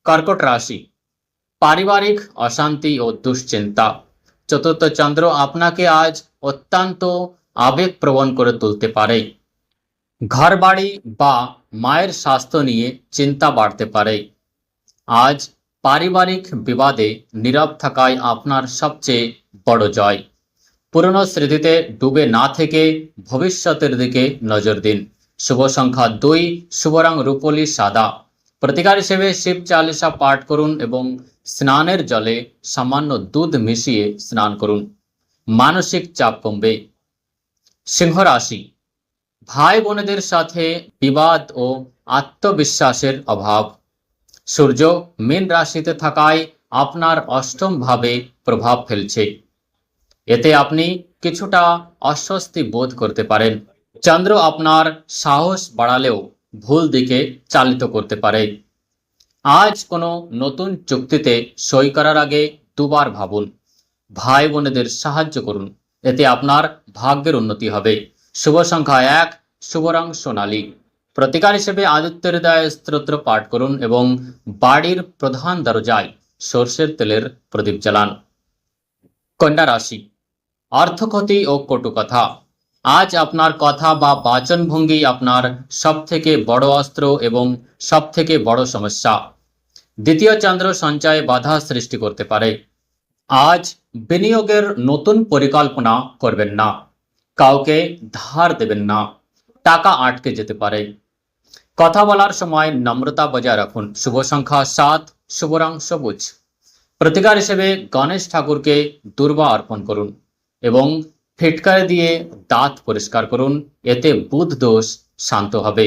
কর্কট রাশি, পারিবারিক অশান্তি ও দুশ্চিন্তা। চতুর্থ চন্দ্র আপনাকে আজ অত্যন্ত আবেগপ্রবণ করে তুলতে পারে। ঘর বাড়ি বা মায়ের স্বাস্থ্য নিয়ে চিন্তা বাড়তে পারে। আজ পারিবারিক বিবাদে নীরব থাকাই আপনার সবচেয়ে বড় জয়। পুরনো স্মৃতিতে ডুবে না থেকে ভবিষ্যতের দিকে নজর দিন। শুভ সংখ্যা 2, শুভ রং রূপোলি সাদা। প্রতিকার হিসেবে শিব চালিসা পাঠ করুন এবং স্নানের জলে সামান্য দুধ মিশিয়ে স্নান করুন। মানসিক চাপ কমবে। সিংহ রাশি, ভাই বোনেদের সাথে বিবাদ ও আত্মবিশ্বাসের অভাব। সূর্য মীন রাশিতে থাকায় আপনার অষ্টম ভাবে প্রভাব ফেলছে। এতে আপনি কিছুটা অস্বস্তি বোধ করতে পারেন। চন্দ্র আপনার সাহস বাড়ালেও ভুল দিকে চালিত করতে পারে। আজ কোনো নতুন চুক্তিতে সই করার আগে দুবার ভাবুন। ভাই বোনেদের সাহায্য করুন, এতে আপনার ভাগ্যের উন্নতি হবে। শুভ সংখ্যা 1, শুভ রং সোনালী। প্রতিকার হিসেবে আদিত্য হৃদয় স্তোত্র পাঠ করুন এবং বাড়ির প্রধান দরজায় সর্ষের তেলের প্রদীপ জ্বালান। কন্যা রাশি, অর্থক্ষতি ও কটুকথা। আজ আপনার কথা বা বাচনভঙ্গি আপনার সবথেকে বড় অস্ত্র এবং সবথেকে বড় সমস্যা। দ্বিতীয় চন্দ্র সঞ্চয়ে বাধা সৃষ্টি করতে পারে। আজ বিনিয়োগের নতুন পরিকল্পনা করবেন না। কাউকে ধার দেবেন না, টাকা আটকে যেতে পারে। কথা বলার সময় নম্রতা বজায় রাখুন। শুভ সংখ্যা 7, শুভ রং সবুজ। প্রতিকার হিসেবে গণেশ ঠাকুরকে দুর্বা অর্পণ করুন এবং ফিটকারি দিয়ে দাঁত পরিষ্কার করুন, এতে বুধ দোষ শান্ত হবে।